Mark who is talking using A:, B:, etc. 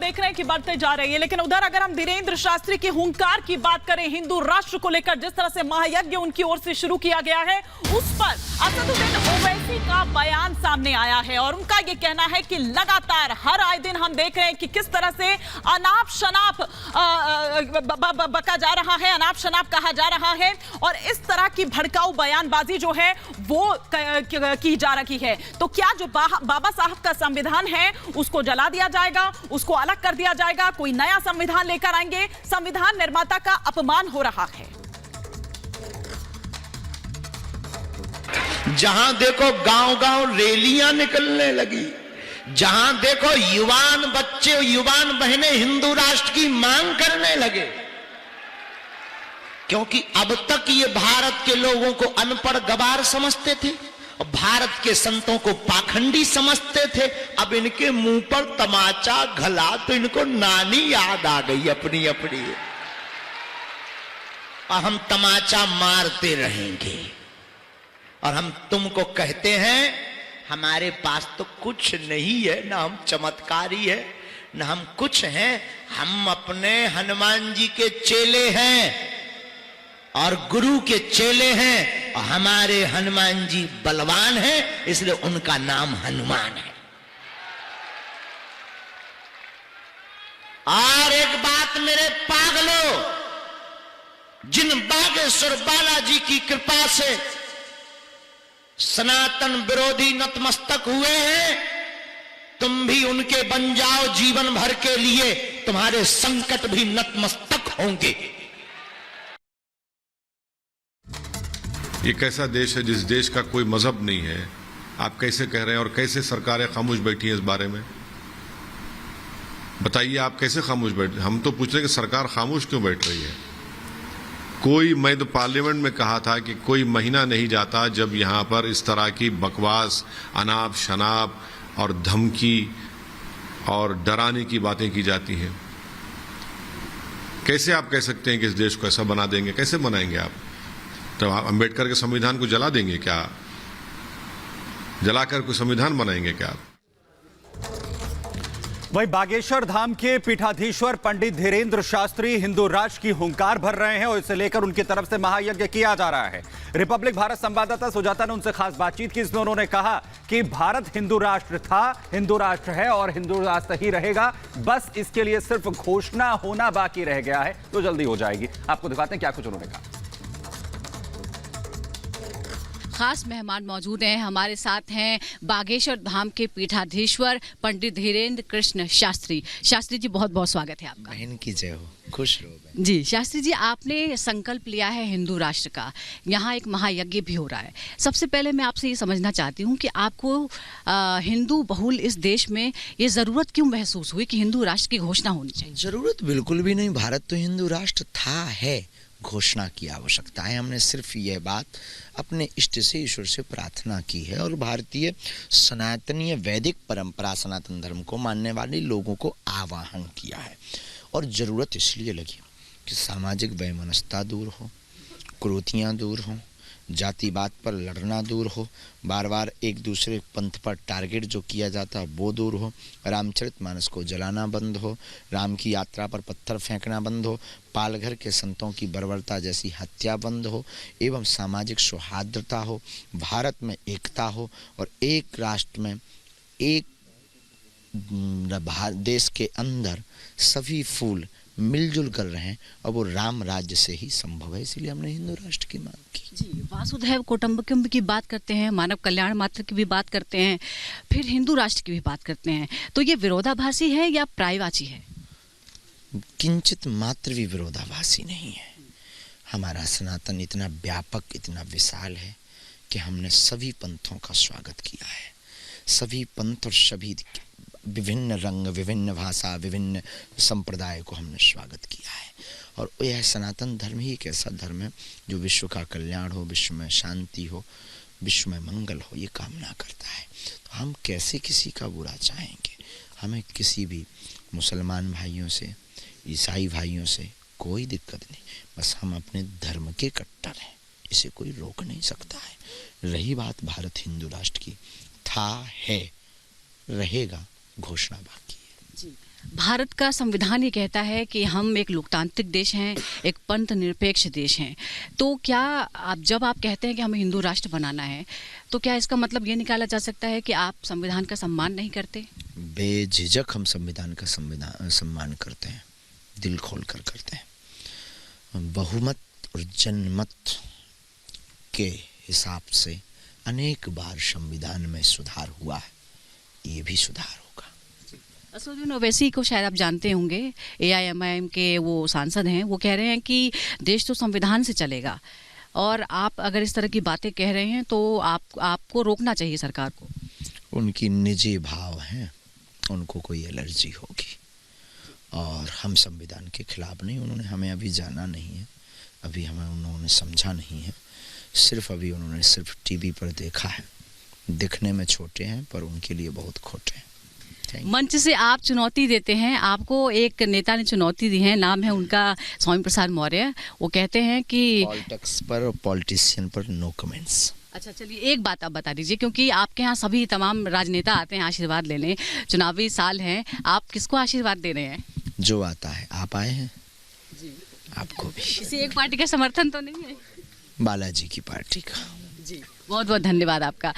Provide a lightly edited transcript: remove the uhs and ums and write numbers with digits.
A: देख रहे हैं कि बढ़ते जा रही है, लेकिन उधर अगर हम धीरेन्द्र शास्त्री की हुंकार की बात करें, हिंदू राष्ट्र को लेकर जिस तरह से महायज्ञ उनकी ओर से शुरू किया गया है, उस पर असदुद्दीन ओवैसी का बयान सामने आया है और उनका यह कहना है कि लगातार हर आए दिन हम देख रहे हैं कि किस तरह से अनाप शनाप बका जा रहा है, अनाप शनाप कहा जा रहा है और इस तरह की भड़काऊ बयानबाजी जो है वो की जा रही है। तो क्या जो बाबा साहब का संविधान है उसको जला दिया जाएगा, उसको अलग कर दिया जाएगा, कोई नया संविधान लेकर आएंगे? संविधान निर्माता का अपमान हो रहा है।
B: जहां देखो गांव-गांव रैलियां निकलने लगी, जहां देखो युवान बच्चे युवान बहनें हिंदू राष्ट्र की मांग करने लगे, क्योंकि अब तक ये भारत के लोगों को अनपढ़ गवार समझते थे और भारत के संतों को पाखंडी समझते थे। अब इनके मुंह पर तमाचा घला तो इनको नानी याद आ गई अपनी अपनी, और हम तमाचा मारते रहेंगे। और हम तुमको कहते हैं हमारे पास तो कुछ नहीं है, ना हम चमत्कारी है ना हम कुछ हैं, हम अपने हनुमान जी के चेले हैं और गुरु के चेले हैं और हमारे हनुमान जी बलवान हैं, इसलिए उनका नाम हनुमान है। और एक बात मेरे पागलों, जिन बागेश्वर बालाजी की कृपा से सनातन विरोधी नतमस्तक हुए हैं, तुम भी उनके बन जाओ जीवन भर के लिए, तुम्हारे संकट भी नतमस्तक होंगे।
C: ये कैसा देश है जिस देश का कोई मजहब नहीं है? आप कैसे कह रहे हैं और कैसे सरकारें खामोश बैठी हैं इस बारे में? बताइए आप कैसे खामोश बैठ? हम तो पूछ रहे हैं कि सरकार खामोश क्यों बैठ रही है? मैं तो पार्लियामेंट में कहा था कि कोई महीना नहीं जाता जब यहाँ पर इस तरह की बकवास, अनाप शनाप और धमकी और डराने की बातें की जाती हैं। कैसे आप कह सकते हैं कि इस देश को ऐसा बना देंगे? कैसे बनाएंगे आप? तो आप अंबेडकर के संविधान को जला देंगे क्या? जलाकर कोई संविधान बनाएंगे क्या आप?
D: वहीं बागेश्वर धाम के पीठाधीश्वर पंडित धीरेन्द्र शास्त्री हिंदू राष्ट्र की हुंकार भर रहे हैं और इसे लेकर उनकी तरफ से महायज्ञ किया जा रहा है। रिपब्लिक भारत संवाददाता सुजाता ने उनसे खास बातचीत की, इसमें उन्होंने कहा कि भारत हिंदू राष्ट्र था, हिंदू राष्ट्र है और हिंदू राष्ट्र ही रहेगा, बस इसके लिए सिर्फ घोषणा होना बाकी रह गया है, तो जल्दी हो जाएगी। आपको दिखाते हैं क्या कुछ उन्होंने कहा।
E: खास मेहमान मौजूद हैं, हमारे साथ हैं बागेश्वर धाम के पीठाधीश्वर पंडित धीरेन्द्र कृष्ण शास्त्री। शास्त्री जी बहुत बहुत स्वागत है आपका।
B: बहन की जय हो, खुश रहो
E: जी। शास्त्री जी, आपने संकल्प लिया है हिंदू राष्ट्र का, यहाँ एक महायज्ञ भी हो रहा है। सबसे पहले मैं आपसे ये समझना चाहती हूँ कि आपको हिंदू बहुल इस देश में ये ज़रूरत क्यों महसूस हुई कि हिंदू राष्ट्र की घोषणा होनी चाहिए?
B: जरूरत बिल्कुल भी नहीं, भारत तो हिंदू राष्ट्र था, है, घोषणा की आवश्यकता है। हमने सिर्फ यह बात अपने इष्ट से, ईश्वर से प्रार्थना की है और भारतीय सनातनीय वैदिक परंपरा, सनातन धर्म को मानने वाले लोगों को आवाहन किया है। और ज़रूरत इसलिए लगी कि सामाजिक वैमनस्यता दूर हो, क्रोधियाँ दूर हों, जातिवाद पर लड़ना दूर हो, बार बार एक दूसरे पंथ पर टारगेट जो किया जाता है वो दूर हो, रामचरितमानस को जलाना बंद हो, राम की यात्रा पर पत्थर फेंकना बंद हो, पालघर के संतों की बर्बरता जैसी हत्या बंद हो, एवं सामाजिक सौहार्दता हो, भारत में एकता हो और एक राष्ट्र में एक देश के अंदर सभी फूल मिलजुल कर रहे हैं और वो राम राज्य से ही संभव है। इसलिए हमने हिंदू राष्ट्र की मांग की।
E: जी, वासुधैव कुटुंबकम की बात करते हैं, मानव कल्याण मात्र की भी बात करते हैं, फिर हिंदू राष्ट्र की भी बात करते हैं, तो ये विरोधाभासी है या पर्यायवाची है?
B: किंचित मात्र भी विरोधाभासी नहीं है। हमारा सनातन इतना व्यापक, इतना विशाल है कि हमने सभी पंथों का स्वागत किया है। सभी पंथ और सभी विभिन्न रंग, विभिन्न भाषा, विभिन्न संप्रदाय को हमने स्वागत किया है। और यह सनातन धर्म ही एक ऐसा धर्म है जो विश्व का कल्याण हो, विश्व में शांति हो, विश्व में मंगल हो, ये कामना करता है। तो हम कैसे किसी का बुरा चाहेंगे? हमें किसी भी मुसलमान भाइयों से, ईसाई भाइयों से कोई दिक्कत नहीं, बस हम अपने धर्म के कट्टर हैं, इसे कोई रोक नहीं सकता है। रही बात भारत हिंदू राष्ट्र की, था, है, रहेगा, घोषणा बाकी है।
E: जी, भारत का संविधान ये कहता है कि हम एक लोकतांत्रिक देश हैं, एक पंथ निरपेक्ष देश हैं। तो क्या जब आप कहते हैं कि हमें हिंदू राष्ट्र बनाना है, तो क्या इसका मतलब ये निकाला जा सकता है कि आप संविधान का सम्मान नहीं करते?
B: बेझिझक हम संविधान का सम्मान करते हैं, दिल खोल कर करते हैं। बहुमत और जनमत के हिसाब से अनेक बार संविधान में सुधार हुआ है, ये भी सुधार होगा।
E: असदुद्दीन ओवैसी को शायद आप जानते होंगे, AIMIM के वो सांसद हैं। वो कह रहे हैं कि देश तो संविधान से चलेगा, और आप अगर इस तरह की बातें कह रहे हैं तो आपको रोकना चाहिए सरकार को।
B: उनकी निजी भाव हैं, उनको कोई एलर्जी होगी, और हम संविधान के खिलाफ नहीं। उन्होंने हमें अभी जाना नहीं है, अभी हमें उन्होंने समझा नहीं है, सिर्फ अभी उन्होंने सिर्फ टीवी पर देखा है। दिखने में छोटे हैं पर उनके लिए बहुत खोटे हैं।
E: मंच से आप चुनौती देते हैं, आपको एक नेता ने चुनौती दी है, नाम है उनका स्वामी प्रसाद मौर्य। वो कहते हैं कि
B: पॉलिटिक्स पर और पॉलिटिशियन पर नो कमेंट्स।
E: अच्छा, चलिए एक बात आप बता दीजिए, क्योंकि आपके यहाँ सभी तमाम राजनेता आते हैं आशीर्वाद लेने, चुनावी साल हैं, आप किसको आशीर्वाद दे रहे हैं?
B: जो आता है, आप आए हैं जी, आपको भी।
E: किसी एक पार्टी का समर्थन तो नहीं है?
B: बालाजी की पार्टी का।
E: जी, बहुत बहुत धन्यवाद आपका।